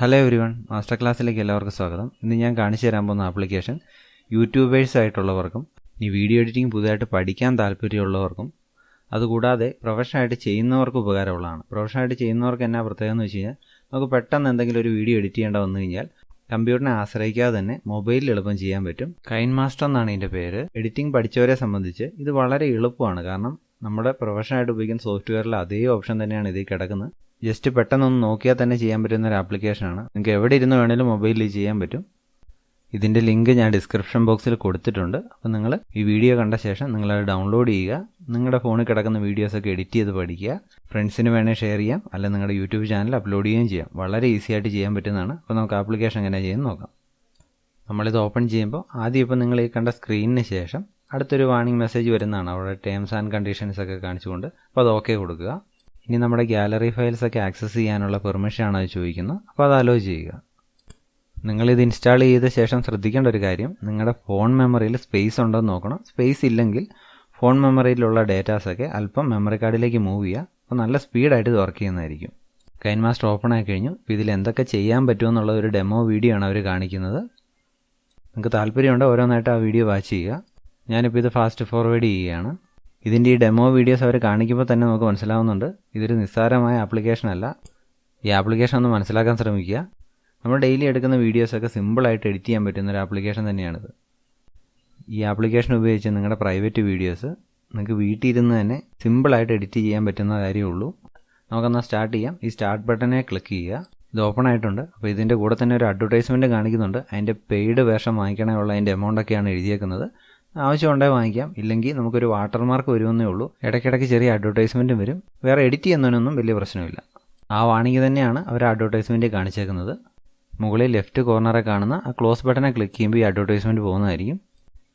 Hello everyone, master ക്ലാസ്സിലേക്ക് എല്ലാവർക്കും സ്വാഗതം. ഇന്ന് ഞാൻ കാണിച്ചു തരാൻ പോകുന്ന ആപ്ലിക്കേഷൻ യൂട്യൂബേഴ്സ് ആയിട്ടുള്ളവർക്കും ഈ വീഡിയോ എഡിറ്റിംഗ് പുതുതായിട്ട് പഠിക്കാൻ താല്പര്യമുള്ളവർക്കും അതുകൂടാതെ പ്രൊഫഷണലായിട്ട് ചെയ്യുന്നവർക്ക് ഉപകാരമുള്ളതാണ്. പ്രൊഫഷണലായിട്ട് ചെയ്യുന്നവർക്ക് എന്നാ പ്രത്യേകത എന്ന് വെച്ച് കഴിഞ്ഞാൽ നമുക്ക് പെട്ടെന്ന് എന്തെങ്കിലും ഒരു വീഡിയോ എഡിറ്റ് ചെയ്യേണ്ട വന്നു കഴിഞ്ഞാൽ കമ്പ്യൂട്ടറിനെ ആശ്രയിക്കാതെ തന്നെ മൊബൈലിൽ എളുപ്പം ചെയ്യാൻ പറ്റും. കൈൻമാസ്റ്റർ എന്നാണ് ഇതിൻ്റെ പേര്. എഡിറ്റിംഗ് പഠിച്ചവരെ സംബന്ധിച്ച് ഇത് വളരെ എളുപ്പമാണ്. കാരണം നമ്മുടെ പ്രൊഫഷണലായിട്ട് ഉപയോഗിക്കുന്ന സോഫ്റ്റ്വെയറിൽ അതേ ഓപ്ഷൻ തന്നെയാണ് ഇതിൽ കിടക്കുന്നത്. ജസ്റ്റ് പെട്ടെന്നൊന്ന് നോക്കിയാൽ തന്നെ ചെയ്യാൻ പറ്റുന്ന ഒരു ആപ്ലിക്കേഷനാണ്. നിങ്ങൾക്ക് എവിടെ ഇരുന്ന് വേണേലും മൊബൈലിൽ ചെയ്യാൻ പറ്റും. ഇതിൻ്റെ ലിങ്ക് ഞാൻ ഡിസ്ക്രിപ്ഷൻ ബോക്സിൽ കൊടുത്തിട്ടുണ്ട്. അപ്പോൾ നിങ്ങൾ ഈ വീഡിയോ കണ്ട ശേഷം നിങ്ങളത് ഡൗൺലോഡ് ചെയ്യുക. നിങ്ങളുടെ ഫോണിൽ കിടക്കുന്ന വീഡിയോസൊക്കെ എഡിറ്റ് ചെയ്ത് പഠിക്കുക. ഫ്രണ്ട്സിന് വേണേൽ ഷെയർ ചെയ്യാം, അല്ലെങ്കിൽ നിങ്ങളുടെ യൂട്യൂബ് ചാനൽ അപ്ലോഡ് ചെയ്യുകയും ചെയ്യാം. വളരെ ഈസി ആയിട്ട് ചെയ്യാൻ പറ്റുന്നതാണ്. അപ്പോൾ നമുക്ക് ആപ്ലിക്കേഷൻ എങ്ങനെ ചെയ്യുന്നത് നോക്കാം. നമ്മളിത് ഓപ്പൺ ചെയ്യുമ്പോൾ ആദ്യം ഇപ്പോൾ നിങ്ങൾ ഈ കണ്ട സ്ക്രീനിന് ശേഷം അടുത്തൊരു വാർണിംഗ് മെസ്സേജ് വരുന്നതാണ്. അവിടെ ടേംസ് ആൻഡ് കണ്ടീഷൻസ് ഒക്കെ കാണിച്ചുകൊണ്ട്. അപ്പോൾ അത് ഓക്കെ കൊടുക്കുക. ഇനി നമ്മുടെ ഗാലറി ഫയൽസൊക്കെ ആക്സസ് ചെയ്യാനുള്ള പെർമിഷനാണ് അത് ചോദിക്കുന്നത്. അപ്പോൾ അത് അലോ ചെയ്യുക. നിങ്ങളിത് ഇൻസ്റ്റാൾ ചെയ്ത ശേഷം ശ്രദ്ധിക്കേണ്ട ഒരു കാര്യം, നിങ്ങളുടെ ഫോൺ മെമ്മറിയിൽ സ്പേസ് ഉണ്ടോ എന്ന് നോക്കണം. സ്പേസ് ഇല്ലെങ്കിൽ ഫോൺ മെമ്മറിയിലുള്ള ഡേറ്റാസൊക്കെ അല്പം മെമ്മറി കാർഡിലേക്ക് മൂവ് ചെയ്യുക. അപ്പോൾ നല്ല സ്പീഡായിട്ട് ഇത് വർക്ക് ചെയ്യുന്നതായിരിക്കും. കൈൻമാസ്റ്റർ ഓപ്പൺ ആയി കഴിഞ്ഞു. ഇപ്പോൾ ഇതിൽ എന്തൊക്കെ ചെയ്യാൻ പറ്റുമെന്നുള്ള ഒരു ഡെമോ വീഡിയോ ആണ് അവർ കാണിക്കുന്നത്. നിങ്ങൾക്ക് താല്പര്യമുണ്ടോ ഓരോന്നായിട്ട് ആ വീഡിയോ വാച്ച് ചെയ്യുക. ഞാനിപ്പോൾ ഇത് ഫാസ്റ്റ് ഫോർവേഡ് ചെയ്യുകയാണ്. ഇതിൻ്റെ ഈ ഡെമോ വീഡിയോസ് അവർ കാണിക്കുമ്പോൾ തന്നെ നമുക്ക് മനസ്സിലാവുന്നുണ്ട് ഇതൊരു നിസ്സാരമായ ആപ്ലിക്കേഷൻ അല്ല. ഈ ആപ്ലിക്കേഷൻ ഒന്ന് മനസ്സിലാക്കാൻ ശ്രമിക്കുക. നമ്മൾ ഡെയിലി എടുക്കുന്ന വീഡിയോസൊക്കെ സിമ്പിളായിട്ട് എഡിറ്റ് ചെയ്യാൻ പറ്റുന്ന ഒരു ആപ്ലിക്കേഷൻ തന്നെയാണിത്. ഈ ആപ്ലിക്കേഷൻ ഉപയോഗിച്ച് നിങ്ങളുടെ പ്രൈവറ്റ് വീഡിയോസ് നിങ്ങൾക്ക് വീട്ടിൽ ഇരുന്ന് തന്നെ സിമ്പിളായിട്ട് എഡിറ്റ് ചെയ്യാൻ പറ്റുന്ന കാര്യമുള്ളൂ. നമുക്കെന്നാൽ സ്റ്റാർട്ട് ചെയ്യാം. ഈ സ്റ്റാർട്ട് ബട്ടനെ ക്ലിക്ക് ചെയ്യുക. ഇത് ഓപ്പൺ ആയിട്ടുണ്ട്. അപ്പോൾ ഇതിൻ്റെ കൂടെ തന്നെ ഒരു അഡ്വർടൈസ്മെൻറ്റ് കാണിക്കുന്നുണ്ട്. അതിൻ്റെ പെയ്ഡ് വേഷം വാങ്ങിക്കണമുള്ള അതിൻ്റെ എമൗണ്ടൊക്കെയാണ് എഴുതിയേക്കുന്നത്. ആവശ്യമുണ്ടെങ്കിൽ വാങ്ങിക്കാം, ഇല്ലെങ്കിൽ നമുക്കൊരു വാട്ടർമാർക്ക് വരുമെന്നേ ഉള്ളൂ. ഇടയ്ക്കിടയ്ക്ക് ചെറിയ അഡ്വർടൈസ്മെൻറ്റും വരും. വേറെ എഡിറ്റ് ചെയ്യുന്നതിനൊന്നും വലിയ പ്രശ്നമില്ല. ആ വാണിംഗ് തന്നെയാണ് അവർ അഡ്വർടൈസ്മെൻറ്റ് കാണിച്ചേക്കുന്നത്. മുകളിൽ ലെഫ്റ്റ് കോർണറെ കാണുന്ന ആ ക്ലോസ് ബട്ടനെ ക്ലിക്ക് ചെയ്യുമ്പോൾ ഈ അഡ്വർടൈസ്മെൻറ്റ് പോകുന്നതായിരിക്കും.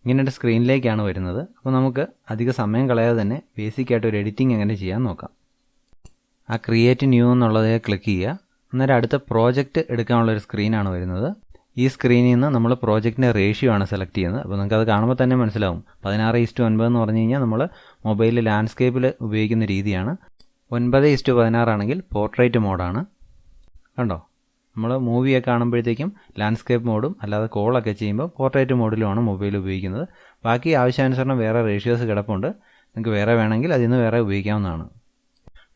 ഇങ്ങനെ ഒരു സ്ക്രീനിലേക്കാണ് വരുന്നത്. അപ്പോൾ നമുക്ക് അധിക സമയം കളയാതെ തന്നെ ബേസിക്കായിട്ട് ഒരു എഡിറ്റിംഗ് എങ്ങനെ ചെയ്യാൻ നോക്കാം. ആ ക്രിയേറ്റ് ന്യൂ എന്നുള്ളതേ ക്ലിക്ക് ചെയ്യുക. അന്നേരം അടുത്ത പ്രോജക്റ്റ് എടുക്കാനുള്ളൊരു സ്ക്രീനാണ് വരുന്നത്. ഈ സ്ക്രീനിൽ നിന്ന് നമ്മൾ പ്രോജക്റ്റിൻ്റെ റേഷ്യോ ആണ് സെലക്ട് ചെയ്യുന്നത്. അപ്പോൾ നിങ്ങൾക്കത് കാണുമ്പോൾ തന്നെ മനസ്സിലാവും. 16:9 എന്ന് പറഞ്ഞു കഴിഞ്ഞാൽ നമ്മൾ മൊബൈലിൽ ലാൻഡ്സ്കേപ്പിൽ ഉപയോഗിക്കുന്ന രീതിയാണ്. 9:16 ആണെങ്കിൽ പോർട്രേറ്റ് മോഡാണ്. കണ്ടോ, നമ്മൾ മൂവിയൊക്കെ കാണുമ്പോഴത്തേക്കും ലാൻഡ്സ്കേപ്പ് മോഡും അല്ലാതെ കോളൊക്കെ ചെയ്യുമ്പോൾ പോർട്രേറ്റ് മോഡിലുമാണ് മൊബൈൽ ഉപയോഗിക്കുന്നത്. ബാക്കി ആവശ്യാനുസരണം വേറെ റേഷ്യോസ് കിടപ്പുണ്ട്. നിങ്ങൾക്ക് വേറെ വേണമെങ്കിൽ അതിൽ നിന്ന് വേറെ ഉപയോഗിക്കാവുന്നതാണ്.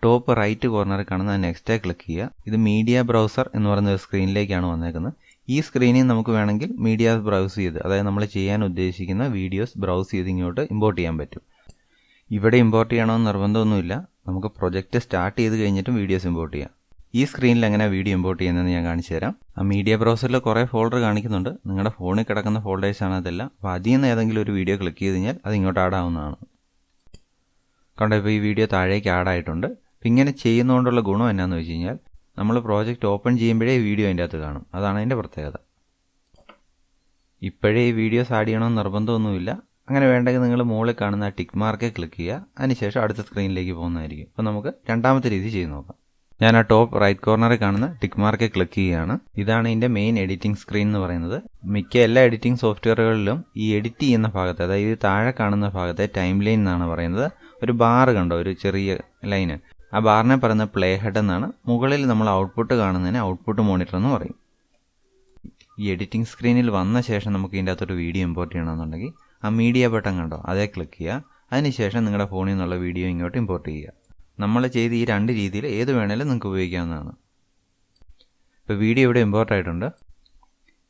ടോപ്പ് റൈറ്റ് കോർണറിൽ കാണുന്ന നെക്സ്റ്റ് ക്ലിക്ക് ചെയ്യുക. ഇത് മീഡിയ ബ്രൗസർ എന്ന് പറയുന്ന ഒരു സ്ക്രീനിലേക്കാണ് വന്നേക്കുന്നത്. ഈ സ്ക്രീനിൽ നമുക്ക് വേണമെങ്കിൽ മീഡിയാസ് ബ്രൗസ് ചെയ്ത്, അതായത് നമ്മൾ ചെയ്യാൻ ഉദ്ദേശിക്കുന്ന വീഡിയോസ് ബ്രൗസ് ചെയ്ത് ഇങ്ങോട്ട് ഇമ്പോർട്ട് ചെയ്യാൻ പറ്റും. ഇവിടെ ഇമ്പോർട്ട് ചെയ്യണമെന്ന് നിർബന്ധമൊന്നുമില്ല. നമുക്ക് പ്രൊജക്റ്റ് സ്റ്റാർട്ട് ചെയ്ത് കഴിഞ്ഞിട്ടും വീഡിയോസ് ഇമ്പോർട്ട് ചെയ്യാം. ഈ സ്ക്രീനിൽ എങ്ങനെ വീഡിയോ ഇമ്പോർട്ട് ചെയ്യുന്നതെന്ന് ഞാൻ കാണിച്ചു തരാം. ആ മീഡിയ ബ്രൗസറിൽ കുറേ ഫോൾഡർ കാണിക്കുന്നുണ്ട്. നിങ്ങളുടെ ഫോണിൽ കിടക്കുന്ന ഫോൾഡേഴ്സാണ് അതെല്ലാം. അപ്പോൾ അതിൽ നിന്ന് ഏതെങ്കിലും ഒരു വീഡിയോ ക്ലിക്ക് ചെയ്ത് കഴിഞ്ഞാൽ അത് ഇങ്ങോട്ട് ആഡ് ആവുന്നതാണ്. കണ്ടോ, ഇപ്പോൾ ഈ വീഡിയോ താഴേക്ക് ആഡ് ആയിട്ടുണ്ട്. അപ്പോൾ ഇങ്ങനെ ചെയ്യുന്നതുകൊണ്ടുള്ള ഗുണം എന്നാന്ന് വെച്ച് കഴിഞ്ഞാൽ നമ്മൾ പ്രോജക്റ്റ് ഓപ്പൺ ചെയ്യുമ്പോഴേ വീഡിയോ അതിൻ്റെ അകത്ത് കാണും. അതാണ് അതിൻ്റെ പ്രത്യേകത. ഇപ്പോഴേ ഈ വീഡിയോസ് ആഡ് ചെയ്യണമെന്ന് നിർബന്ധമൊന്നുമില്ല. അങ്ങനെ വേണ്ടെങ്കിൽ നിങ്ങൾ മുകളിൽ കാണുന്ന ടിക്ക് മാർക്കെ ക്ലിക്ക് ചെയ്യുക. അതിനുശേഷം അടുത്ത സ്ക്രീനിലേക്ക് പോകുന്നതായിരിക്കും. അപ്പോൾ നമുക്ക് രണ്ടാമത്തെ രീതി ചെയ്ത് നോക്കാം. ഞാൻ ആ ടോപ്പ് റൈറ്റ് കോർണറിൽ കാണുന്ന ടിക്ക് മാർക്കെ ക്ലിക്ക് ചെയ്യുകയാണ്. ഇതാണ് ഇതിൻ്റെ മെയിൻ എഡിറ്റിംഗ് സ്ക്രീൻ എന്ന് പറയുന്നത്. മിക്ക എല്ലാ എഡിറ്റിംഗ് സോഫ്റ്റ്വെയറുകളിലും ഈ എഡിറ്റ് ചെയ്യുന്ന ഭാഗത്ത്, അതായത് താഴെ കാണുന്ന ഭാഗത്തെ ടൈം ലൈൻ എന്നാണ് പറയുന്നത്. ഒരു ബാർ കണ്ടോ, ഒരു ചെറിയ ലൈന്. ആ ബാറിനെ പറയുന്നത് പ്ലേ ഹെഡ് എന്നാണ്. മുകളിൽ നമ്മൾ ഔട്ട്പുട്ട് കാണുന്നതിന് ഔട്ട്പുട്ട് മോണിറ്റർ എന്ന് പറയും. ഈ എഡിറ്റിംഗ് സ്ക്രീനിൽ വന്ന ശേഷം നമുക്ക് ഇതിൻ്റെ അകത്തൊരു വീഡിയോ ഇമ്പോർട്ട് ചെയ്യണമെന്നുണ്ടെങ്കിൽ ആ മീഡിയ ബട്ടൺ കണ്ടോ, അതേ ക്ലിക്ക് ചെയ്യുക. അതിനുശേഷം നിങ്ങളുടെ ഫോണിൽ നിന്നുള്ള വീഡിയോ ഇങ്ങോട്ട് ഇമ്പോർട്ട് ചെയ്യുക. നമ്മൾ ചെയ്ത് ഈ രണ്ട് രീതിയിൽ ഏത് വേണേലും നിങ്ങൾക്ക് ഉപയോഗിക്കാവുന്നതാണ്. ഇപ്പോൾ വീഡിയോ ഇവിടെ ഇമ്പോർട്ട് ആയിട്ടുണ്ട്.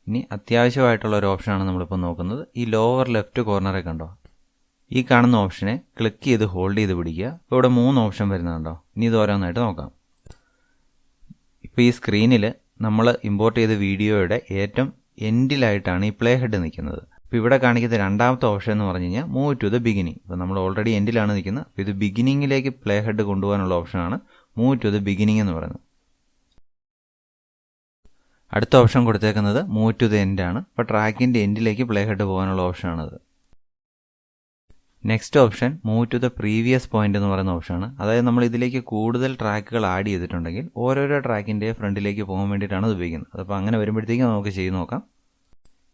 ഇനി അത്യാവശ്യമായിട്ടുള്ള ഒരു ഓപ്ഷനാണ് നമ്മളിപ്പോൾ നോക്കുന്നത്. ഈ ലോവർ ലെഫ്റ്റ് കോർണറെ കണ്ടോ, ഈ കാണുന്ന ഓപ്ഷനെ ക്ലിക്ക് ചെയ്ത് ഹോൾഡ് ചെയ്ത് പിടിക്കുക. ഇപ്പോൾ ഇവിടെ 3 ഓപ്ഷൻ വരുന്നുണ്ടോ. ഇനി ഇത് ഓരോന്നായിട്ട് നോക്കാം. ഇപ്പോൾ ഈ സ്ക്രീനിൽ നമ്മൾ ഇമ്പോർട്ട് ചെയ്ത വീഡിയോയുടെ ഏറ്റവും എൻഡിലായിട്ടാണ് ഈ പ്ലേ ഹെഡ് നിൽക്കുന്നത്. ഇപ്പോൾ ഇവിടെ കാണിക്കുന്ന രണ്ടാമത്തെ ഓപ്ഷൻ എന്ന് പറഞ്ഞു കഴിഞ്ഞാൽ മൂവ് ടു ദ ബിഗിനിങ്. അപ്പോൾ നമ്മൾ ഓൾറെഡി എൻഡിലാണ് നിൽക്കുന്നത്. അപ്പോൾ ഇത് ബിഗിനിങ്ങിലേക്ക് പ്ലേ ഹെഡ് കൊണ്ടുപോകാനുള്ള ഓപ്ഷനാണ് മൂവ് ടു ദ ബിഗിനിങ് എന്ന് പറയുന്നത്. അടുത്ത ഓപ്ഷൻ കൊടുത്തേക്കുന്നത് മൂവ് ടു ദ എൻഡ് ആണ്. അപ്പോൾ ട്രാക്കിൻ്റെ എൻഡിലേക്ക് പ്ലേ ഹെഡ് പോകാനുള്ള ഓപ്ഷനാണത്. Next option move to the previous point എന്ന് പറയുന്ന ഓപ്ഷനാണ്. അതായത് നമ്മൾ ഇതിലേക്ക് കൂടുതൽ ട്രാക്കുകൾ ആഡ് ചെയ്തിട്ടുണ്ടെങ്കിൽ ഓരോരോ ട്രാക്കിൻ്റെ ഫ്രണ്ടിലേക്ക് പോകാൻ വേണ്ടിയിട്ടാണ് ഇത് ഉപയോഗിക്കുന്നത്. അപ്പോൾ അങ്ങനെ വരുമ്പോഴത്തേക്കും നമുക്ക് ചെയ്ത് നോക്കാം.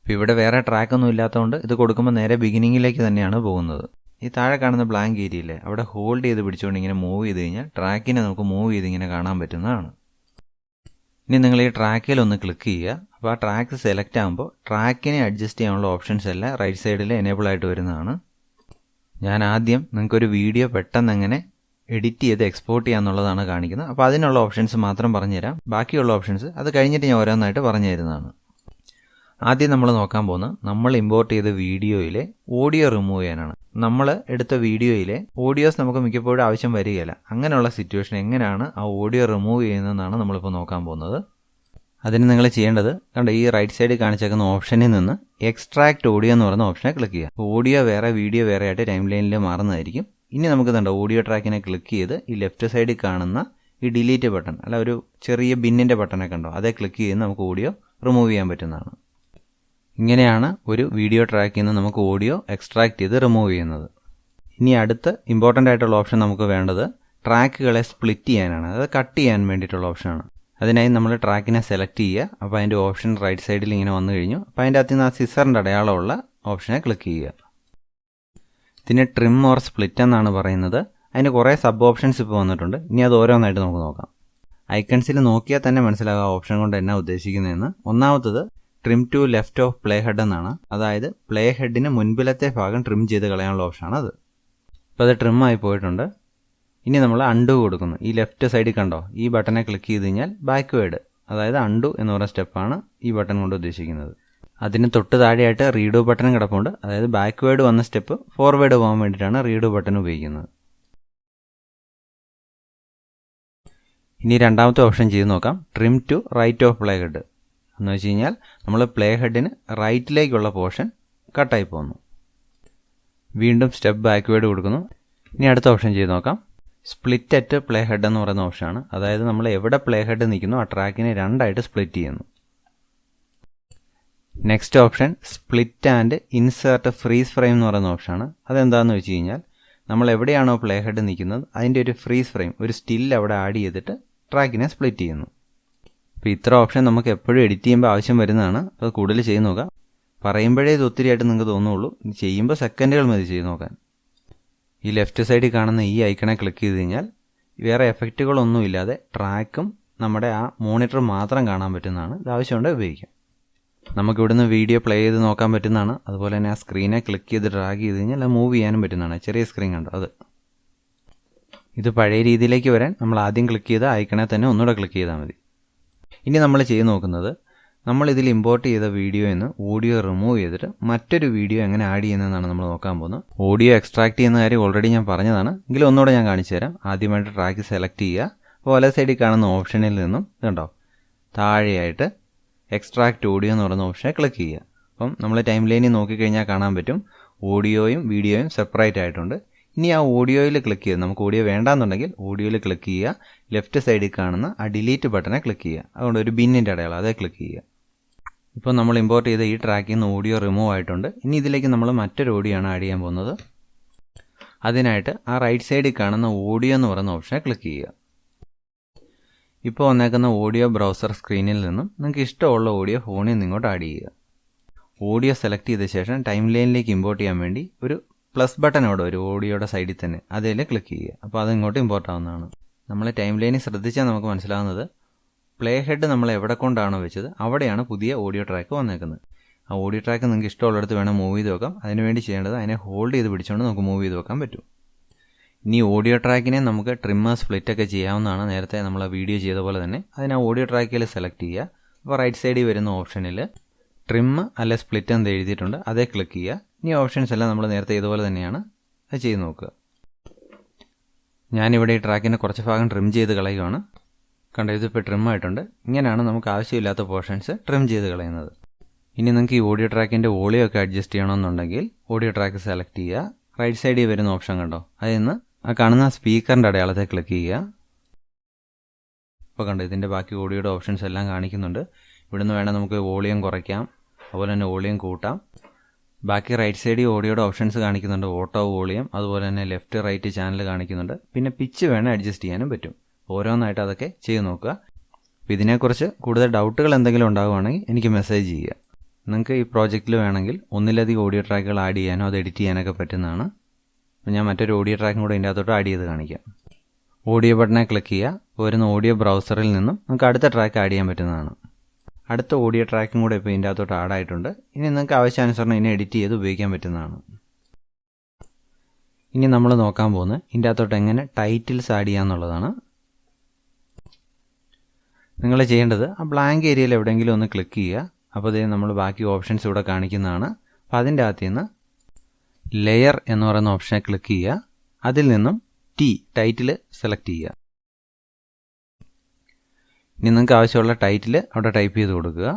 ഇപ്പോൾ ഇവിടെ വേറെ ട്രാക്കൊന്നും ഇല്ലാത്തതുകൊണ്ട് ഇത് കൊടുക്കുമ്പോൾ നേരെ ബിഗിനിങ്ങിലേക്ക് തന്നെയാണ് പോകുന്നത്. ഈ താഴെ കാണുന്ന ബ്ലാങ്ക് ഏരിയയില്ലേ, അവിടെ ഹോൾഡ് ചെയ്ത് പിടിച്ചുകൊണ്ട് ഇങ്ങനെ മൂവ് ചെയ്ത് കഴിഞ്ഞാൽ ട്രാക്കിനെ നമുക്ക് മൂവ് ചെയ്ത് ഇങ്ങനെ കാണാൻ പറ്റുന്നതാണ്. ഇനി നിങ്ങൾ ഈ ട്രാക്കിൽ ഒന്ന് ക്ലിക്ക് ചെയ്യുക. അപ്പോൾ ആ ട്രാക്ക് സെലക്ട് ആകുമ്പോൾ ട്രാക്കിനെ അഡ്ജസ്റ്റ് ചെയ്യാനുള്ള ഓപ്ഷൻസ് എല്ലാം റൈറ്റ് സൈഡിൽ എനേബിൾ ആയിട്ട് വരുന്നതാണ്. ഞാൻ ആദ്യം നിങ്ങൾക്കൊരു വീഡിയോ പെട്ടെന്ന് എങ്ങനെ എഡിറ്റ് ചെയ്ത് എക്സ്പോർട്ട് ചെയ്യാന്നുള്ളതാണ് കാണിക്കുന്നത്. അപ്പോൾ അതിനുള്ള ഓപ്ഷൻസ് മാത്രം പറഞ്ഞുതരാം. ബാക്കിയുള്ള ഓപ്ഷൻസ് അത് കഴിഞ്ഞിട്ട് ഞാൻ ഓരോന്നായിട്ട് പറഞ്ഞു തരുന്നതാണ്. ആദ്യം നമ്മൾ നോക്കാൻ പോകുന്നത് നമ്മൾ ഇമ്പോർട്ട് ചെയ്ത വീഡിയോയിലെ ഓഡിയോ റിമൂവ് ചെയ്യാനാണ്. നമ്മൾ എടുത്ത വീഡിയോയിലെ ഓഡിയോസ് നമുക്ക് മിക്കപ്പോഴും ആവശ്യം വരികയില്ല. അങ്ങനെയുള്ള സിറ്റുവേഷൻ എങ്ങനെയാണ് ആ ഓഡിയോ റിമൂവ് ചെയ്യുന്നതെന്നാണ് നമ്മളിപ്പോൾ നോക്കാൻ പോകുന്നത്. അതിന് നിങ്ങൾ ചെയ്യേണ്ടത് കണ്ട ഈ റൈറ്റ് സൈഡിൽ കാണിച്ചേക്കുന്ന ഓപ്ഷനിൽ നിന്ന് എക്സ്ട്രാക്ട് ഓഡിയോ എന്ന് പറയുന്ന ഓപ്ഷനെ ക്ലിക്ക് ചെയ്യുക. ഓഡിയോ വേറെ വീഡിയോ വേറെ ആയിട്ട് ടൈം ലൈനിൽ മാറുന്നതായിരിക്കും. ഇനി നമുക്ക് കണ്ട ഓഡിയോ ട്രാക്കിനെ ക്ലിക്ക് ചെയ്ത് ഈ ലെഫ്റ്റ് സൈഡിൽ കാണുന്ന ഈ ഡിലീറ്റ് ബട്ടൺ അല്ല ഒരു ചെറിയ ബിന്നിൻ്റെ ബട്ടണൊക്കെ ഉണ്ടോ അതേ ക്ലിക്ക് ചെയ്ത് നമുക്ക് ഓഡിയോ റിമൂവ് ചെയ്യാൻ പറ്റുന്നതാണ്. ഇങ്ങനെയാണ് ഒരു വീഡിയോ ട്രാക്കിൽ നിന്ന് നമുക്ക് ഓഡിയോ എക്സ്ട്രാക്ട് ചെയ്ത് റിമൂവ് ചെയ്യുന്നത്. ഇനി അടുത്ത ഇമ്പോർട്ടൻ്റ് ആയിട്ടുള്ള ഓപ്ഷൻ നമുക്ക് വേണ്ടത് ട്രാക്കുകളെ സ്പ്ലിറ്റ് ചെയ്യാനാണ്. അത് കട്ട് ചെയ്യാൻ വേണ്ടിയിട്ടുള്ള ഓപ്ഷനാണ്. അതിനായി നമ്മൾ ട്രാക്കിനെ സെലക്ട് ചെയ്യുക. അപ്പോൾ അതിൻ്റെ ഓപ്ഷൻ റൈറ്റ് സൈഡിൽ ഇങ്ങനെ വന്നു കഴിഞ്ഞു. അപ്പോൾ അതിൻ്റെ അകത്ത് നിന്ന് ആ സിസറിൻ്റെ അടയാളമുള്ള ഓപ്ഷനെ ക്ലിക്ക് ചെയ്യുക. ഇതിന് ട്രിം ഓർ സ്പ്ലിറ്റ് എന്നാണ് പറയുന്നത്. അതിന് കുറേ സബ് ഓപ്ഷൻസ് ഇപ്പോൾ വന്നിട്ടുണ്ട്. ഇനി അത് ഓരോന്നായിട്ട് നമുക്ക് നോക്കാം. ഐക്കൺസിൽ നോക്കിയാൽ തന്നെ മനസ്സിലാകാം ഓപ്ഷൻ കൊണ്ട് എന്നാ ഉദ്ദേശിക്കുന്നതെന്ന്. ഒന്നാമത്തത് trim to left of play head എന്നാണ്. അതായത് പ്ലേ ഹെഡിന് മുൻപിലത്തെ ഭാഗം ട്രിം ചെയ്ത് കളയാനുള്ള ഓപ്ഷനാണ് അത്. ഇപ്പോൾ അത് ട്രിം ആയി പോയിട്ടുണ്ട്. ഇനി നമ്മൾ അണ്ടു കൊടുക്കുന്നു. ഈ ലെഫ്റ്റ് സൈഡിൽ കണ്ടോ ഈ ബട്ടനെ ക്ലിക്ക് ചെയ്ത് കഴിഞ്ഞാൽ ബാക്ക്വേഡ് അതായത് അണ്ടു എന്ന് പറയുന്ന സ്റ്റെപ്പാണ് ഈ ബട്ടൺ കൊണ്ട് ഉദ്ദേശിക്കുന്നത്. അതിന് തൊട്ട് താഴെയായിട്ട് റീഡു ബട്ടൺ കിടപ്പുണ്ട്. അതായത് ബാക്ക്വേഡ് വന്ന സ്റ്റെപ്പ് ഫോർവേഡ് പോകാൻ വേണ്ടിയിട്ടാണ് റീഡു ബട്ടൺ ഉപയോഗിക്കുന്നത്. ഇനി രണ്ടാമത്തെ ഓപ്ഷൻ ചെയ്ത് നോക്കാം. Trim to right of play head എന്ന് വെച്ച് കഴിഞ്ഞാൽ നമ്മൾ പ്ലേ ഹെഡിന് റൈറ്റിലേക്കുള്ള പോർഷൻ കട്ടായി പോകുന്നു. വീണ്ടും സ്റ്റെപ്പ് ബാക്ക്വേഡ് കൊടുക്കുന്നു. ഇനി അടുത്ത ഓപ്ഷൻ ചെയ്ത് നോക്കാം. സ്പ്ലിറ്റ് അറ്റ് പ്ലേ ഹെഡ് എന്ന് പറയുന്ന ഓപ്ഷനാണ്. അതായത് നമ്മൾ എവിടെ പ്ലേ ഹെഡ് നിൽക്കുന്നു ആ ട്രാക്കിനെ രണ്ടായിട്ട് സ്പ്ലിറ്റ് ചെയ്യുന്നു. Next option split and insert freeze frame എന്ന് പറയുന്ന ഓപ്ഷനാണ്. അതെന്താണെന്ന് വെച്ച് കഴിഞ്ഞാൽ നമ്മൾ എവിടെയാണോ പ്ലേ ഹെഡ് നിൽക്കുന്നത് അതിൻ്റെ ഒരു ഫ്രീസ് ഫ്രെയിം ഒരു സ്റ്റിൽ അവിടെ ആഡ് ചെയ്തിട്ട് ട്രാക്കിനെ സ്പ്ലിറ്റ് ചെയ്യുന്നു. അപ്പോൾ ഇത്ര ഓപ്ഷൻ നമുക്ക് എപ്പോഴും എഡിറ്റ് ചെയ്യുമ്പോൾ ആവശ്യം വരുന്നതാണ്. അപ്പോൾ കൂടുതൽ ചെയ്ത് നോക്കാം. പറയുമ്പോഴേ ഇത് ഒത്തിരി ആയിട്ട് നിങ്ങൾക്ക് തോന്നുള്ളൂ. ചെയ്യുമ്പോൾ സെക്കൻഡുകൾ മതി ചെയ്ത് നോക്കാൻ. ഈ ലെഫ്റ്റ് സൈഡിൽ കാണുന്ന ഈ ഐക്കണെ ക്ലിക്ക് ചെയ്ത് കഴിഞ്ഞാൽ വേറെ എഫക്റ്റുകളൊന്നും ഇല്ലാതെ ട്രാക്കും നമ്മുടെ ആ മോണിറ്റർ മാത്രം കാണാൻ പറ്റുന്നതാണ്. ഇത് ആവശ്യമുണ്ട് ഉപയോഗിക്കാം. നമുക്ക് ഇവിടുന്ന് വീഡിയോ പ്ലേ ചെയ്ത് നോക്കാൻ പറ്റുന്നതാണ്. അതുപോലെ തന്നെ ആ സ്ക്രീനെ ക്ലിക്ക് ചെയ്ത് ഡ്രാഗ് ചെയ്ത് കഴിഞ്ഞാൽ അത് മൂവ് ചെയ്യാനും പറ്റുന്നതാണ്. ചെറിയ സ്ക്രീൻ കണ്ടോ അത്. ഇത് പഴയ രീതിയിലേക്ക് വരാൻ നമ്മൾ ആദ്യം ക്ലിക്ക് ചെയ്ത ഐക്കണെ തന്നെ ഒന്നുകൂടെ ക്ലിക്ക് ചെയ്താൽ മതി. ഇനി നമ്മൾ ചെയ്ത് നോക്കുന്നത് നമ്മളിതിൽ ഇമ്പോർട്ട് ചെയ്ത വീഡിയോയിൽ നിന്ന് ഓഡിയോ റിമൂവ് ചെയ്തിട്ട് മറ്റൊരു വീഡിയോ എങ്ങനെ ആഡ് ചെയ്യുന്നതെന്നാണ് നമ്മൾ നോക്കാൻ പോകുന്നത്. ഓഡിയോ എക്സ്ട്രാക്ട് ചെയ്യുന്ന കാര്യം ഓൾറെഡി ഞാൻ പറഞ്ഞതാണ്. എങ്കിലും ഒന്നുകൂടെ ഞാൻ കാണിച്ചു തരാം. ആദ്യമായിട്ട് ട്രാക്ക് സെലക്ട് ചെയ്യുക. അപ്പോൾ വല സൈഡിൽ കാണുന്ന ഓപ്ഷനിൽ നിന്നും ഇതുണ്ടോ താഴെയായിട്ട് എക്സ്ട്രാക്ട് ഓഡിയോ എന്ന് പറയുന്ന ഓപ്ഷനെ ക്ലിക്ക് ചെയ്യുക. അപ്പം നമ്മൾ ടൈം ലൈനിൽ നോക്കിക്കഴിഞ്ഞാൽ കാണാൻ പറ്റും ഓഡിയോയും വീഡിയോയും സെപ്പറേറ്റ് ആയിട്ടുണ്ട്. ഇനി ആ ഓഡിയോയിൽ ക്ലിക്ക് ചെയ്ത് നമുക്ക് ഓഡിയോ വേണ്ടാന്നുണ്ടെങ്കിൽ ഓഡിയോയിൽ ക്ലിക്ക് ചെയ്യുക. ലെഫ്റ്റ് സൈഡിൽ കാണുന്ന ആ ഡിലീറ്റ് ബട്ടനെ ക്ലിക്ക് ചെയ്യുക. അതുകൊണ്ട് ഒരു ബിന്നിൻ്റെ അടയാളം അതേ ക്ലിക്ക് ചെയ്യുക. ഇപ്പോൾ നമ്മൾ ഇമ്പോർട്ട് ചെയ്ത ഈ ട്രാക്കിൽ നിന്ന് ഓഡിയോ റിമൂവ് ആയിട്ടുണ്ട്. ഇനി ഇതിലേക്ക് നമ്മൾ മറ്റൊരു ഓഡിയോ ആണ് ആഡ് ചെയ്യാൻ പോകുന്നത്. അതിനായിട്ട് ആ റൈറ്റ് സൈഡിൽ കാണുന്ന ഓഡിയോ എന്ന് പറയുന്ന ഓപ്ഷനെ ക്ലിക്ക് ചെയ്യുക. ഇപ്പോൾ വന്നേക്കുന്ന ഓഡിയോ ബ്രൗസർ സ്ക്രീനിൽ നിന്നും നിങ്ങൾക്ക് ഇഷ്ടമുള്ള ഓഡിയോ ഫോണിൽ നിന്ന് ഇങ്ങോട്ട് ആഡ് ചെയ്യുക. ഓഡിയോ സെലക്ട് ചെയ്ത ശേഷം ടൈം ലൈനിലേക്ക് ഇമ്പോർട്ട് ചെയ്യാൻ വേണ്ടി ഒരു പ്ലസ് ബട്ടൺ അവിടെ ഒരു ഓഡിയോയുടെ സൈഡിൽ തന്നെ അതിൽ ക്ലിക്ക് ചെയ്യുക. അപ്പോൾ അതിങ്ങോട്ട് ഇമ്പോർട്ട് ആവുന്നതാണ്. നമ്മൾ ടൈം ലൈനിൽ ശ്രദ്ധിച്ചാൽ നമുക്ക് മനസ്സിലാവുന്നത് പ്ലേ ഹെഡ് നമ്മൾ എവിടെ കൊണ്ടാണോ വെച്ചത് അവിടെയാണ് പുതിയ ഓഡിയോ ട്രാക്ക് വന്നേക്കുന്നത്. ആ ഓഡിയോ ട്രാക്ക് നിങ്ങൾക്ക് ഇഷ്ടമുള്ളിടത്ത് വേണം മൂവ് ചെയ്ത് വെക്കാം. അതിനുവേണ്ടി ചെയ്യേണ്ടത് അതിനെ ഹോൾഡ് ചെയ്ത് പിടിച്ചുകൊണ്ട് നമുക്ക് മൂവ് ചെയ്ത് വെക്കാൻ പറ്റും. ഇനി ഓഡിയോ ട്രാക്കിനെ നമുക്ക് ട്രിമ്മർ സ്പ്ലിറ്റ് ഒക്കെ ചെയ്യാവുന്നതാണ്. നേരത്തെ നമ്മൾ വീഡിയോ ചെയ്ത പോലെ തന്നെ അതിന് ഓഡിയോ ട്രാക്കിൽ സെലക്ട് ചെയ്യുക. അപ്പോൾ റൈറ്റ് സൈഡിൽ വരുന്ന ഓപ്ഷനിൽ ട്രിം അല്ലെ സ്പ്ലിറ്റ് എന്ന് എഴുതിയിട്ടുണ്ട് അതേ ക്ലിക്ക് ചെയ്യുക. ഇനി ഓപ്ഷൻസ് എല്ലാം നമ്മൾ നേരത്തെ ഇതുപോലെ തന്നെയാണ് അത് ചെയ്ത് നോക്കുക. ഞാനിവിടെ ഈ ട്രാക്കിൻ്റെ കുറച്ച് ഭാഗം ട്രിം ചെയ്ത് കളയുകയാണ്. കണ്ടോ ഇതിപ്പോൾ ട്രിം ആയിട്ടുണ്ട്. ഇങ്ങനെയാണ് നമുക്ക് ആവശ്യമില്ലാത്ത പോർഷൻസ് ട്രിം ചെയ്ത് കളയുന്നത്. ഇനി നിങ്ങൾക്ക് ഈ ഓഡിയോ ട്രാക്കിൻ്റെ വോളിയം ഒക്കെ അഡ്ജസ്റ്റ് ചെയ്യണമെന്നുണ്ടെങ്കിൽ ഓഡിയോ ട്രാക്ക് സെലക്ട് ചെയ്യുക. റൈറ്റ് സൈഡിൽ വരുന്ന ഓപ്ഷൻ കണ്ടോ അതിൽ നിന്ന് ആ കാണുന്ന സ്പീക്കറിൻ്റെ അടയാളത്തെ ക്ലിക്ക് ചെയ്യുക. ഇപ്പോൾ കണ്ടോ ഇതിൻ്റെ ബാക്കി ഓഡിയോയുടെ ഓപ്ഷൻസ് എല്ലാം കാണിക്കുന്നുണ്ട്. ഇവിടുന്ന് വേണം നമുക്ക് വോളിയം കുറയ്ക്കാം, അതുപോലെ തന്നെ വോളിയം കൂട്ടാം. ബാക്കി റൈറ്റ് സൈഡിൽ ഓഡിയോയുടെ ഓപ്ഷൻസ് കാണിക്കുന്നുണ്ട്. ഓട്ടോ വോളിയം, അതുപോലെ തന്നെ ലെഫ്റ്റ് റൈറ്റ് ചാനൽ കാണിക്കുന്നുണ്ട്. പിന്നെ പിച്ച് വേണം അഡ്ജസ്റ്റ് ചെയ്യാനും പറ്റും. ഓരോന്നായിട്ട് അതൊക്കെ ചെയ്ത് നോക്കുക. അപ്പോൾ ഇതിനെക്കുറിച്ച് കൂടുതൽ ഡൗട്ടുകൾ എന്തെങ്കിലും ഉണ്ടാകുവാണെങ്കിൽ എനിക്ക് മെസ്സേജ് ചെയ്യുക. നിങ്ങൾക്ക് ഈ പ്രോജക്റ്റിൽ വേണമെങ്കിൽ ഒന്നിലധികം ഓഡിയോ ട്രാക്കുകൾ ആഡ് ചെയ്യാനോ അത് എഡിറ്റ് ചെയ്യാനൊക്കെ പറ്റുന്നതാണ്. അപ്പോൾ ഞാൻ മറ്റൊരു ഓഡിയോ ട്രാക്കും കൂടെ ഇതിൻ്റെ അകത്തോട്ട് ആഡ് ചെയ്ത് കാണിക്കാം. ഓഡിയോ ബട്ടനെ ക്ലിക്ക് ചെയ്യുക. വരുന്ന ഓഡിയോ ബ്രൗസറിൽ നിന്നും നമുക്ക് അടുത്ത ട്രാക്ക് ആഡ് ചെയ്യാൻ പറ്റുന്നതാണ്. അടുത്ത ഓഡിയോ ട്രാക്കും കൂടെ ഇപ്പോൾ ഇതിൻ്റെ അകത്തോട്ട് ആഡ് ആയിട്ടുണ്ട്. ഇനി നിങ്ങൾക്ക് ആവശ്യാനുസരണം ഇതിനെ എഡിറ്റ് ചെയ്ത് ഉപയോഗിക്കാൻ പറ്റുന്നതാണ്. ഇനി നമ്മൾ നോക്കാൻ പോകുന്നത് ഇതിൻ്റെ അകത്തോട്ട് എങ്ങനെ ടൈറ്റിൽസ് ആഡ് ചെയ്യാമെന്നുള്ളതാണ്. നിങ്ങൾ ചെയ്യേണ്ടത് ആ ബ്ലാങ്ക് ഏരിയയിൽ എവിടെയെങ്കിലും ഒന്ന് ക്ലിക്ക് ചെയ്യുക. അപ്പോൾ ഇത് നമ്മൾ ബാക്കി ഓപ്ഷൻസ് ഇവിടെ കാണിക്കുന്നതാണ്. അപ്പോൾ അതിൻ്റെ അകത്ത് നിന്ന് ലെയർ എന്ന് പറയുന്ന ഓപ്ഷനെ ക്ലിക്ക് ചെയ്യുക. അതിൽ നിന്നും ടൈറ്റിൽ സെലക്ട് ചെയ്യുക. ഇനി നിങ്ങൾക്ക് ആവശ്യമുള്ള ടൈറ്റിൽ അവിടെ ടൈപ്പ് ചെയ്ത് കൊടുക്കുക.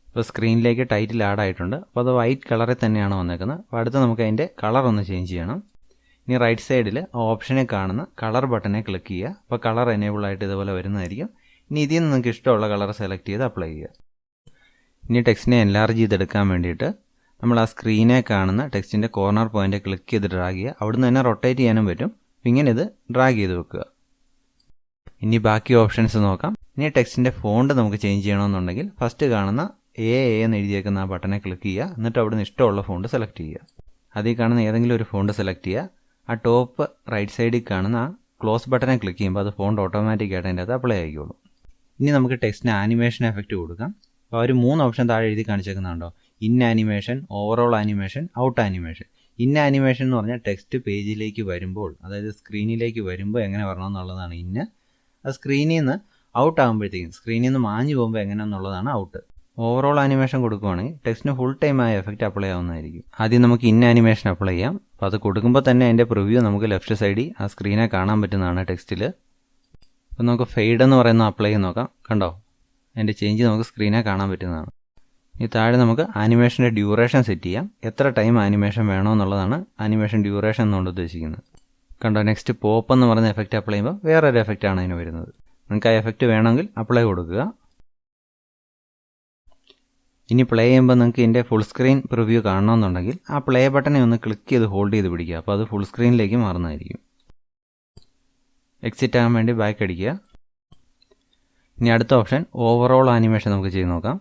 ഇപ്പോൾ സ്ക്രീനിലേക്ക് ടൈറ്റിൽ ആഡ് ആയിട്ടുണ്ട്. അപ്പോൾ അത് വൈറ്റ് കളറിൽ തന്നെയാണ് വന്നേക്കുന്നത്. അപ്പോൾ അടുത്ത് നമുക്ക് അതിൻ്റെ കളർ ഒന്ന് ചേഞ്ച് ചെയ്യണം. ഇനി റൈറ്റ് സൈഡിൽ ആ ഓപ്ഷനെ കാണുന്ന കളർ ബട്ടനെ ക്ലിക്ക് ചെയ്യുക. അപ്പോൾ കളർ എനേബിൾ ആയിട്ട് ഇതുപോലെ വരുന്നതായിരിക്കും. ഇനി ഇതിൽ നിന്ന് നിങ്ങൾക്ക് ഇഷ്ടമുള്ള കളർ സെലക്ട് ചെയ്ത് അപ്ലൈ ചെയ്യുക. ഇനി ടെക്സ്റ്റിനെ എൻലാർജ് ചെയ്തെടുക്കാൻ വേണ്ടിയിട്ട് നമ്മൾ ആ സ്ക്രീനെ കാണുന്ന ടെക്സ്റ്റിൻ്റെ കോർണർ പോയിന്റ് ക്ലിക്ക് ചെയ്ത് ഡ്രാഗ് ചെയ്യുക. അവിടുന്ന് തന്നെ റൊട്ടേറ്റ് ചെയ്യാനും പറ്റും. ഇങ്ങനെ ഇത് ഡ്രാഗ് ചെയ്ത് വെക്കുക. ഇനി ബാക്കി ഓപ്ഷൻസ് നോക്കാം. ഇനി ടെക്സ്റ്റിൻ്റെ ഫോണ്ട് നമുക്ക് ചേഞ്ച് ചെയ്യണമെന്നുണ്ടെങ്കിൽ ഫസ്റ്റ് കാണുന്ന എന്ന് എഴുതിയേക്കുന്ന ആ ബട്ടനെ ക്ലിക്ക് ചെയ്യുക. എന്നിട്ട് അവിടുന്ന് ഇഷ്ടമുള്ള ഫോണ്ട് സെലക്ട് ചെയ്യുക. അതിൽ കാണുന്ന ഏതെങ്കിലും ഒരു ഫോണ്ട് സെലക്ട് ചെയ്യുക. ആ ടോപ്പ് റൈറ്റ് സൈഡിൽ കാണുന്ന ആ ക്ലോസ് ബട്ടനെ ക്ലിക്ക് ചെയ്യുമ്പോൾ അത് ഫോണ്ട് ഓട്ടോമാറ്റിക്കായിട്ട് അതിൻ്റെ അകത്ത് അപ്ലൈ ആയിക്കോളൂ. ഇനി നമുക്ക് ടെക്സ്റ്റിന് ആനിമേഷൻ എഫക്റ്റ് കൊടുക്കാം. അപ്പോൾ അവർ 3 ഓപ്ഷൻ താഴെ എഴുതി കാണിച്ചേക്കുന്നുണ്ടോ? In animation, overall animation, out animation. In animation എന്ന് പറഞ്ഞാൽ ടെക്സ്റ്റ് പേജിലേക്ക് വരുമ്പോൾ, അതായത് സ്ക്രീനിലേക്ക് വരുമ്പോൾ എങ്ങനെ വരണമെന്നുള്ളതാണ് ഇന്ന്. അത് സ്ക്രീനിൽ നിന്ന് ഔട്ട് ആകുമ്പോഴത്തേക്കും, സ്ക്രീനിൽ നിന്ന് മാഞ്ഞു പോകുമ്പോൾ എങ്ങനെയാണെന്നുള്ളതാണ് ഔട്ട്. ഓവറോൾ ആനിമേഷൻ കൊടുക്കുകയാണെങ്കിൽ ടെക്സ്റ്റിന് ഫുൾ ടൈം ആയ എഫക്റ്റ് അപ്ലൈ ആവുന്നതായിരിക്കും. ആദ്യം നമുക്ക് ഇൻ ആനിമേഷൻ അപ്ലൈ ചെയ്യാം. അപ്പോൾ അത് കൊടുക്കുമ്പോൾ തന്നെ അതിൻ്റെ പ്രിവ്യൂ നമുക്ക് ലെഫ്റ്റ് സൈഡിൽ ആ സ്ക്രീനെ കാണാൻ പറ്റുന്നതാണ് ടെക്സ്റ്റിൽ. അപ്പോൾ നമുക്ക് ഫെയ്ഡ് എന്ന് പറയുന്ന അപ്ലൈ ചെയ്ത് നോക്കാം. കണ്ടോ, അതിൻ്റെ ചേഞ്ച് നമുക്ക് സ്ക്രീനെ കാണാൻ പറ്റുന്നതാണ്. ഈ താഴെ നമുക്ക് ആനിമേഷൻ്റെ ഡ്യൂറേഷൻ സെറ്റ് ചെയ്യാം. എത്ര ടൈം ആനിമേഷൻ വേണമെന്നുള്ളതാണ് ആനിമേഷൻ ഡ്യൂറേഷൻ എന്നുകൊണ്ട് ഉദ്ദേശിക്കുന്നത്. കണ്ടോ, നെക്സ്റ്റ് പോപ്പ് എന്ന് പറയുന്ന എഫക്റ്റ് അപ്ലൈ ചെയ്യുമ്പോൾ വേറൊരു എഫക്റ്റാണ് അതിന് വരുന്നത്. നിങ്ങൾക്ക് ആ എഫക്റ്റ് വേണമെങ്കിൽ അപ്ലൈ കൊടുക്കുക. ഇനി പ്ലേ ചെയ്യുമ്പോൾ നിങ്ങൾക്ക് ഇതിൻ്റെ ഫുൾ സ്ക്രീൻ പ്രിവ്യൂ കാണണമെന്നുണ്ടെങ്കിൽ ആ പ്ലേ ബട്ടനെ ഒന്ന് ക്ലിക്ക് ചെയ്ത് ഹോൾഡ് ചെയ്ത് പിടിക്കുക. അപ്പോൾ അത് ഫുൾ സ്ക്രീനിലേക്ക് മാറുന്നതായിരിക്കും. എക്സിറ്റ് ആകാൻ വേണ്ടി ബാക്ക് അടിക്കുക. ഇനി അടുത്ത ഓപ്ഷൻ ഓവറോൾ ആനിമേഷൻ നമുക്ക് ചെയ്ത് നോക്കാം.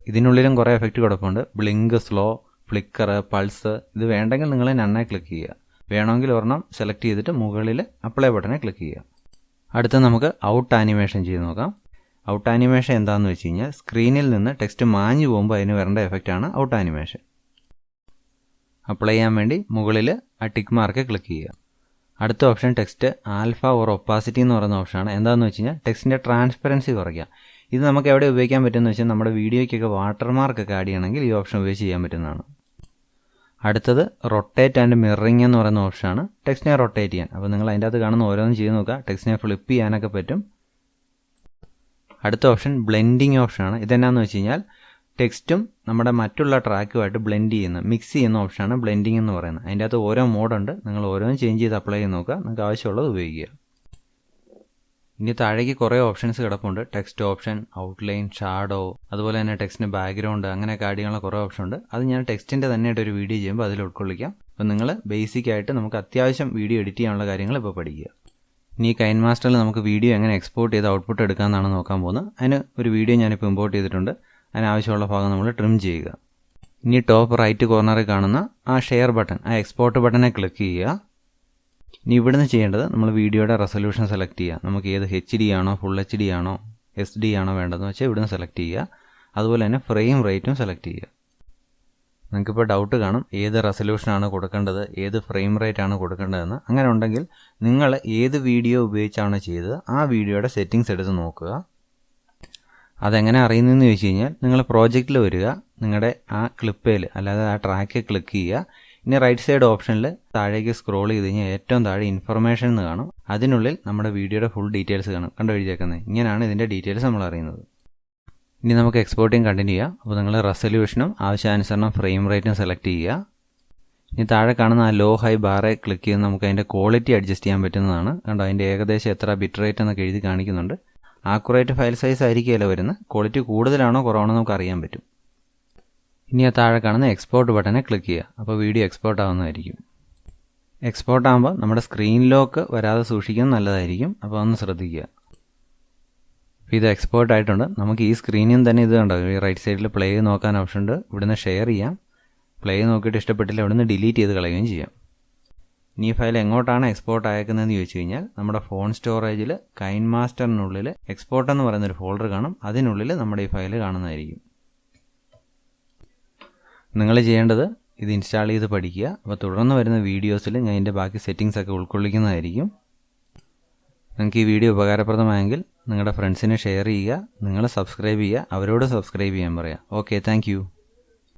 ഇതിനുള്ളിലും കുറേ എഫക്റ്റ് കിടപ്പുണ്ട്. Blink, slow, flicker, pulse. ഇത് വേണ്ടെങ്കിൽ നിങ്ങൾ നന്നായി ക്ലിക്ക് ചെയ്യുക. വേണമെങ്കിൽ ഒരെണ്ണം സെലക്ട് ചെയ്തിട്ട് മുകളിൽ അപ്ലൈ ബട്ടനെ ക്ലിക്ക് ചെയ്യുക. അടുത്ത നമുക്ക് ഔട്ട് ആനിമേഷൻ ചെയ്ത് നോക്കാം. ഔട്ട് ആനിമേഷൻ എന്താണെന്ന് വെച്ച് കഴിഞ്ഞാൽ സ്ക്രീനിൽ നിന്ന് ടെക്സ്റ്റ് മാഞ്ഞു പോകുമ്പോൾ അതിന് വരേണ്ട എഫക്റ്റാണ് ഔട്ട് ആനിമേഷൻ. അപ്ലൈ ചെയ്യാൻ വേണ്ടി മുകളിൽ ആ ടിക്ക് മാർക്ക് ക്ലിക്ക് ചെയ്യുക. അടുത്ത option text alpha or opacity എന്ന് പറയുന്ന ഓപ്ഷനാണ്. എന്താണെന്ന് വെച്ച് കഴിഞ്ഞാൽ ടെക്സ്റ്റിൻ്റെ ട്രാൻസ്പെറൻസി കുറയ്ക്കുക. ഇത് നമുക്ക് എവിടെ ഉപയോഗിക്കാൻ പറ്റുമെന്ന് വെച്ചാൽ നമ്മുടെ വീഡിയോയ്ക്കൊക്കെ വാട്ടർമാർക്കൊക്കെ ആഡ് ചെയ്യണമെങ്കിൽ ഈ ഓപ്ഷൻ ഉപയോഗിച്ച് ചെയ്യാൻ പറ്റുന്നതാണ്. അടുത്തത് റൊട്ടേറ്റ് ആൻഡ് മിററിംഗ് എന്ന് പറയുന്ന ഓപ്ഷനാണ്. ടെക്സ്റ്റിനെ റൊട്ടേറ്റ് ചെയ്യാൻ. അപ്പോൾ നിങ്ങൾ അതിൻ്റെ അകത്ത് കാണുന്ന ഓരോന്നും ചെയ്ത് നോക്കുക. ടെക്സ്റ്റിനെ ഫ്ലിപ്പ് ചെയ്യാനൊക്കെ പറ്റും. അടുത്ത ഓപ്ഷൻ ബ്ലെൻഡിങ് ഓപ്ഷനാണ്. ഇതെന്നാന്ന് വെച്ച് കഴിഞ്ഞാൽ ടെക്സ്റ്റും നമ്മുടെ മറ്റുള്ള ട്രാക്കുമായിട്ട് ബ്ലെൻഡ് ചെയ്യുന്ന, മിക്സ് ചെയ്യുന്ന ഓപ്ഷനാണ് ബ്ലെൻഡിങ് എന്ന് പറയുന്നത്. അതിൻ്റെ അകത്ത് ഓരോ മോഡുണ്ട്. നിങ്ങൾ ഓരോന്നും ചേഞ്ച് ചെയ്ത് അപ്ലൈ ചെയ്ത് നോക്കുക. നിങ്ങൾക്ക് ആവശ്യമുള്ളത് ഉപയോഗിക്കുക. ഇനി താഴേക്ക് കുറേ ഓപ്ഷൻസ് കിടപ്പുണ്ട്. ടെക്സ്റ്റ് ഓപ്ഷൻ, ഔട്ട്ലൈൻ, ഷാഡോ, അതുപോലെ തന്നെ ടെക്സ്റ്റിന് ബാക്ക്ഗ്രൗണ്ട്, അങ്ങനെയൊക്കെ ആഡ് ചെയ്യാനുള്ള കുറേ ഓപ്ഷൻ ഉണ്ട്. അത് ഞാൻ ടെക്സ്റ്റിൻ്റെ തന്നെയായിട്ട് ഒരു വീഡിയോ ചെയ്യുമ്പോൾ അതിൽ ഉൾക്കൊള്ളിക്കാം. അപ്പോൾ നിങ്ങൾ ബേസിക്കായിട്ട് നമുക്ക് അത്യാവശ്യം വീഡിയോ എഡിറ്റ് ചെയ്യാനുള്ള കാര്യങ്ങൾ ഇപ്പോൾ പഠിക്കുക. ഇനി കൈൻമാസ്റ്ററിൽ നമുക്ക് വീഡിയോ എങ്ങനെ എക്സ്പോർട്ട് ചെയ്ത് ഔട്ട്പുട്ട് എടുക്കാമെന്നാണ് നോക്കാൻ പോകുന്നത്. അതിന് ഒരു വീഡിയോ ഞാനിപ്പോൾ ഇമ്പോർട്ട് ചെയ്തിട്ടുണ്ട്. അതിനാവശ്യമുള്ള ഭാഗം നമ്മൾ ട്രിം ചെയ്യുക. ഇനി ടോപ്പ് റൈറ്റ് കോർണറിൽ കാണുന്ന ആ ഷെയർ ബട്ടൺ, ആ എക്സ്പോർട്ട് ബട്ടനെ ക്ലിക്ക് ചെയ്യുക. ഇനി ഇവിടുന്ന് ചെയ്യേണ്ടത് നമ്മൾ വീഡിയോയുടെ റെസൊല്യൂഷൻ സെലക്ട് ചെയ്യുക. നമുക്ക് ഏത് HD ആണോ, ഫുൾ HD ആണോ, SD ആണോ വേണ്ടതെന്ന് വെച്ചാൽ ഇവിടുന്ന് സെലക്ട് ചെയ്യുക. അതുപോലെ തന്നെ ഫ്രെയിം റേറ്റും സെലക്ട് ചെയ്യുക. നിങ്ങൾക്കിപ്പോൾ ഡൗട്ട് കാണും ഏത് റെസൊല്യൂഷനാണ് കൊടുക്കേണ്ടത്, ഏത് ഫ്രെയിം റേറ്റ് ആണ് കൊടുക്കേണ്ടതെന്ന്. അങ്ങനെ ഉണ്ടെങ്കിൽ നിങ്ങൾ ഏത് വീഡിയോ ഉപയോഗിച്ചാണോ ചെയ്തത് ആ വീഡിയോയുടെ സെറ്റിങ്സ് എടുത്ത് നോക്കുക. അതെങ്ങനെ അറിയുന്നതെന്ന് ചോദിച്ചു കഴിഞ്ഞാൽ നിങ്ങൾ പ്രോജക്റ്റിൽ വരിക, നിങ്ങളുടെ ആ ക്ലിപ്പേൽ അല്ലാതെ ആ ട്രാക്ക് ക്ലിക്ക് ചെയ്യുക. ഇനി റൈറ്റ് സൈഡ് ഓപ്ഷനിൽ താഴേക്ക് സ്ക്രോൾ ചെയ്ത് കഴിഞ്ഞാൽ ഏറ്റവും താഴെ ഇൻഫർമേഷൻ എന്ന് കാണും. അതിനുള്ളിൽ നമ്മുടെ വീഡിയോയുടെ ഫുൾ ഡീറ്റെയിൽസ് കാണും. കണ്ടു എഴുതിയേക്കുന്നത്. ഇങ്ങനെയാണ് ഇതിൻ്റെ ഡീറ്റെയിൽസ് നമ്മൾ അറിയുന്നത്. ഇനി നമുക്ക് എക്സ്പോർട്ടിങ് കണ്ടിന്യൂ ചെയ്യാം. അപ്പോൾ നിങ്ങൾ റെസൊല്യൂഷനും ആവശ്യാനുസരണം ഫ്രെയിം റേറ്റും സെലക്ട് ചെയ്യുക. ഇനി താഴെ കാണുന്ന ആ ലോ ഹൈ ബാറെ ക്ലിക്ക് ചെയ്ത് നമുക്ക് അതിൻ്റെ ക്വാളിറ്റി അഡ്ജസ്റ്റ് ചെയ്യാൻ പറ്റുന്നതാണ്. കണ്ടോ, അതിൻ്റെ ഏകദേശം എത്ര ബിറ്റ് റേറ്റ് എന്നൊക്കെ എഴുതി കാണിക്കുന്നുണ്ട്. ആക്യുറേറ്റ് ഫയൽ സൈസ് ആയിരിക്കുമല്ലോ വരുന്നത്. ക്വാളിറ്റി കൂടുതലാണോ കുറവാണോ നമുക്ക് അറിയാൻ പറ്റും. ഇനി ആ താഴെ കാണുന്ന എക്സ്പോർട്ട് ബട്ടനെ ക്ലിക്ക് ചെയ്യുക. അപ്പോൾ വീഡിയോ എക്സ്പോർട്ട് ആവുന്നതായിരിക്കും. എക്സ്പോർട്ട് ആകുമ്പോൾ നമ്മുടെ സ്ക്രീൻ ലോക്ക് വരാതെ സൂക്ഷിക്കുന്നത് നല്ലതായിരിക്കും. അപ്പോൾ ഒന്ന് ശ്രദ്ധിക്കുക. അപ്പോൾ ഇത് എക്സ്പോർട്ട് ആയിട്ടുണ്ട്. നമുക്ക് ഈ സ്ക്രീനിൽ തന്നെ ഇത് കണ്ടോ, ഈ റൈറ്റ് സൈഡിൽ പ്ലേ നോക്കാൻ ഓപ്ഷൻ ഉണ്ട്. ഇവിടുന്ന് ഷെയർ ചെയ്യാം. പ്ലേ നോക്കിയിട്ട് ഇഷ്ടപ്പെട്ടില്ല ഇവിടുന്ന് ഡിലീറ്റ് ചെയ്ത് കളയുകയും ചെയ്യാം. ഇനി ഈ ഫയൽ എങ്ങോട്ടാണ് എക്സ്പോർട്ട് അയക്കുന്നതെന്ന് ചോദിച്ചു കഴിഞ്ഞാൽ നമ്മുടെ ഫോൺ സ്റ്റോറേജിൽ കൈൻമാസ്റ്ററിനുള്ളിൽ എക്സ്പോർട്ട് എന്ന് പറയുന്നൊരു ഫോൾഡർ കാണും. അതിനുള്ളിൽ നമ്മുടെ ഈ ഫയൽ കാണുന്നതായിരിക്കും. നിങ്ങൾ ചെയ്യേണ്ടത് ഇത് ഇൻസ്റ്റാൾ ചെയ്ത് പഠിക്കുക. അപ്പോൾ തുടർന്ന് വരുന്ന വീഡിയോസിൽ ഞാൻ ഇതിൻ്റെ ബാക്കി സെറ്റിങ്സ് ഒക്കെ ഉൾക്കൊള്ളിക്കുന്നതായിരിക്കും. നിങ്ങൾക്ക് ഈ വീഡിയോ ഉപകാരപ്രദമായെങ്കിൽ നിങ്ങളുടെ ഫ്രണ്ട്സിനെ ഷെയർ ചെയ്യുക, നിങ്ങൾ സബ്സ്ക്രൈബ് ചെയ്യുക, അവരോട് സബ്സ്ക്രൈബ് ചെയ്യാൻ പറയുക. Okay, thank